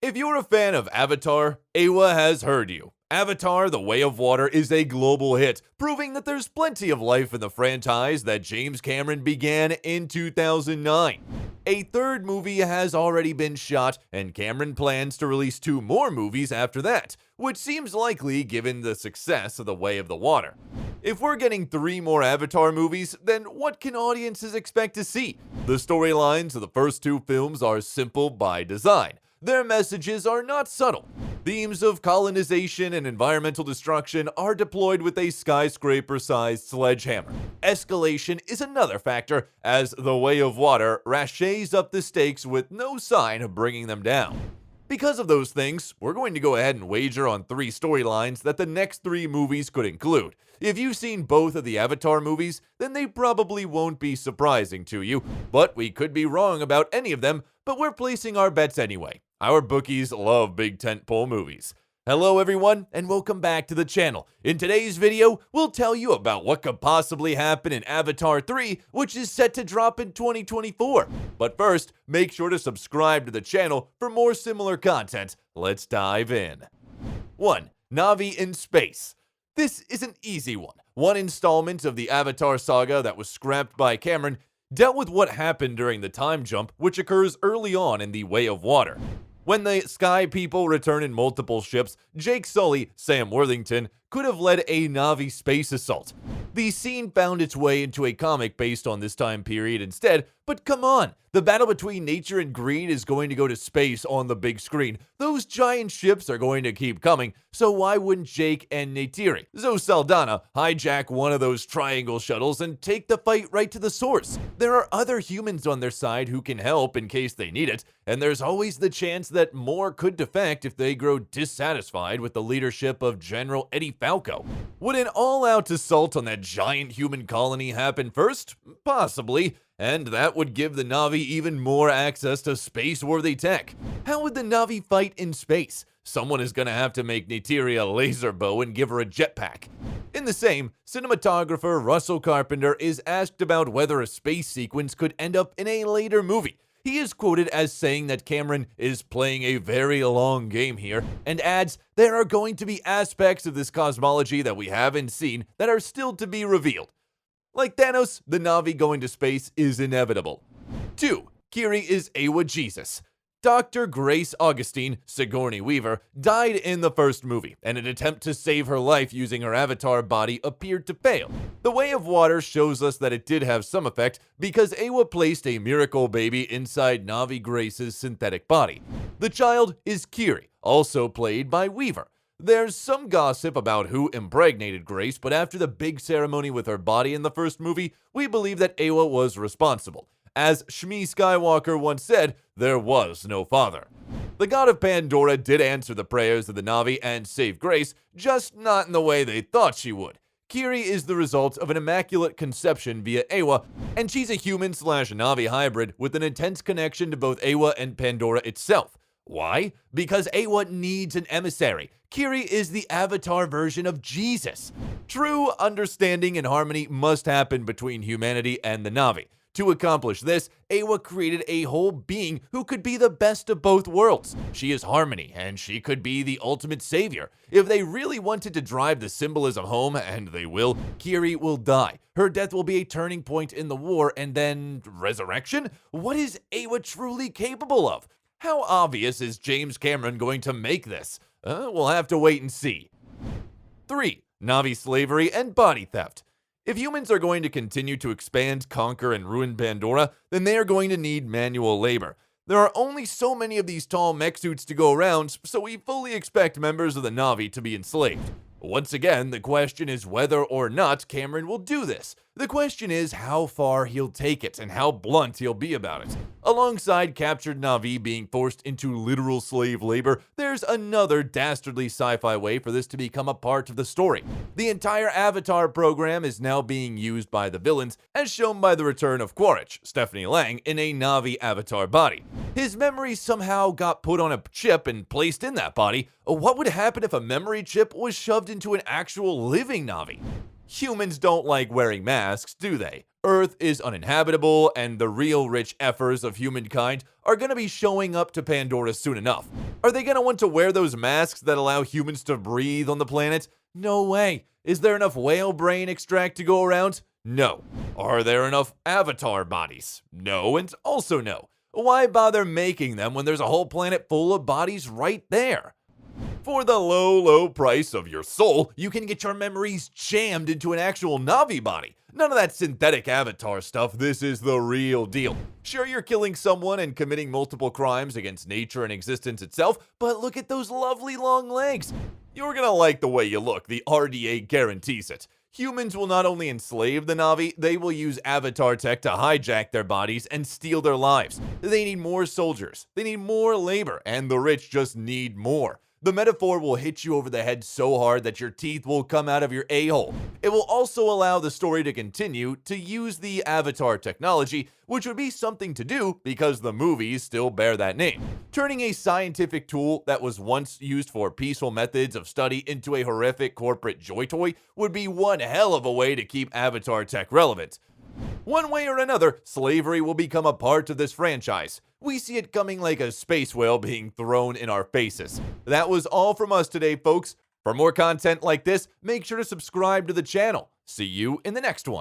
If you're a fan of Avatar, Eywa has heard you. Avatar: The Way of Water is a global hit, proving that there's plenty of life in the franchise that James Cameron began in 2009. A third movie has already been shot, and Cameron plans to release 2 more movies after that, which seems likely given the success of The Way of the Water. If we're getting 3 more Avatar movies, then what can audiences expect to see? The storylines of the first 2 films are simple by design. Their messages are not subtle. Themes of colonization and environmental destruction are deployed with a skyscraper-sized sledgehammer. Escalation is another factor, as The Way of Water ratchets up the stakes with no sign of bringing them down. Because of those things, we're going to go ahead and wager on 3 storylines that the next 3 movies could include. If you've seen both of the Avatar movies, then they probably won't be surprising to you, but we could be wrong about any of them, but we're placing our bets anyway. Our bookies love big tentpole movies. Hello everyone, and welcome back to the channel. In today's video, we'll tell you about what could possibly happen in Avatar 3, which is set to drop in 2024. But first, make sure to subscribe to the channel for more similar content. Let's dive in. 1. NAVI in space. This is an easy one. One installment of the Avatar saga that was scrapped by Cameron dealt with what happened during the time jump, which occurs early on in The Way of Water. When the Sky People return in multiple ships, Jake Sully, Sam Worthington, could have led a NAVI space assault. The scene found its way into a comic based on this time period instead, but come on, the battle between nature and greed is going to go to space on the big screen. Those giant ships are going to keep coming, so why wouldn't Jake and Neytiri, Zoe Saldana, hijack one of those triangle shuttles and take the fight right to the source? There are other humans on their side who can help in case they need it, and there's always the chance that more could defect if they grow dissatisfied with the leadership of General Eddie Falco. Would an all-out assault on that giant human colony happen first? Possibly, and that would give the NAVI even more access to space-worthy tech. How would the NAVI fight in space? Someone is gonna have to make Neytiri a laser bow and give her a jetpack. In the same, cinematographer Russell Carpenter is asked about whether a space sequence could end up in a later movie. He is quoted as saying that Cameron is playing a very long game here, and adds, "There are going to be aspects of this cosmology that we haven't seen that are still to be revealed." Like Thanos, the NAVI going to space is inevitable. 2. KIRI is Eywa Jesus. Dr. Grace Augustine, Sigourney Weaver, died in the first movie, and an attempt to save her life using her avatar body appeared to fail. The Way of Water shows us that it did have some effect because Eywa placed a miracle baby inside NAVI Grace's synthetic body. The child is KIRI, also played by Weaver. There's some gossip about who impregnated Grace, but after the big ceremony with her body in the first movie, we believe that Eywa was responsible. As Shmi Skywalker once said, there was no father. The god of Pandora did answer the prayers of the NAVI and save Grace, just not in the way they thought she would. KIRI is the result of an immaculate conception via Eywa, and she's a human/NAVI hybrid with an intense connection to both Eywa and Pandora itself. Why? Because Eywa needs an emissary. KIRI is the avatar version of Jesus. True understanding and harmony must happen between humanity and the NAVI. To accomplish this, Eywa created a whole being who could be the best of both worlds. She is harmony, and she could be the ultimate savior. If they really wanted to drive the symbolism home, and they will, KIRI will die. Her death will be a turning point in the war, and then resurrection? What is Eywa truly capable of? How obvious is James Cameron going to make this? We'll have to wait and see. 3. NAVI slavery and body theft. If humans are going to continue to expand, conquer, and ruin Pandora, then they are going to need manual labor. There are only so many of these tall mech suits to go around, so we fully expect members of the NAVI to be enslaved. Once again, the question is whether or not Cameron will do this. The question is how far he'll take it and how blunt he'll be about it. Alongside captured NAVI being forced into literal slave labor, there's another dastardly sci-fi way for this to become a part of the story. The entire Avatar program is now being used by the villains, as shown by the return of Quaritch, Stephanie Lang, in a NAVI avatar body. His memories somehow got put on a chip and placed in that body. What would happen if a memory chip was shoved into an actual living NAVI? Humans don't like wearing masks, do they? Earth is uninhabitable, and the real rich effers of humankind are going to be showing up to Pandora soon enough. Are they going to want to wear those masks that allow humans to breathe on the planet? No way. Is there enough whale brain extract to go around? No. Are there enough avatar bodies? No, and also no. Why bother making them when there's a whole planet full of bodies right there? For the low, low price of your soul, you can get your memories jammed into an actual NAVI body. None of that synthetic avatar stuff, this is the real deal. Sure, you're killing someone and committing multiple crimes against nature and existence itself, but look at those lovely long legs. You're gonna like the way you look, the RDA guarantees it. Humans will not only enslave the NAVI, they will use avatar tech to hijack their bodies and steal their lives. They need more soldiers, they need more labor, and the rich just need more. The metaphor will hit you over the head so hard that your teeth will come out of your a-hole. It will also allow the story to continue to use the avatar technology, which would be something to do because the movies still bear that name. Turning a scientific tool that was once used for peaceful methods of study into a horrific corporate joy toy would be one hell of a way to keep avatar tech relevant. One way or another, slavery will become a part of this franchise. We see it coming like a space whale being thrown in our faces. That was all from us today, folks. For more content like this, make sure to subscribe to the channel. See you in the next one.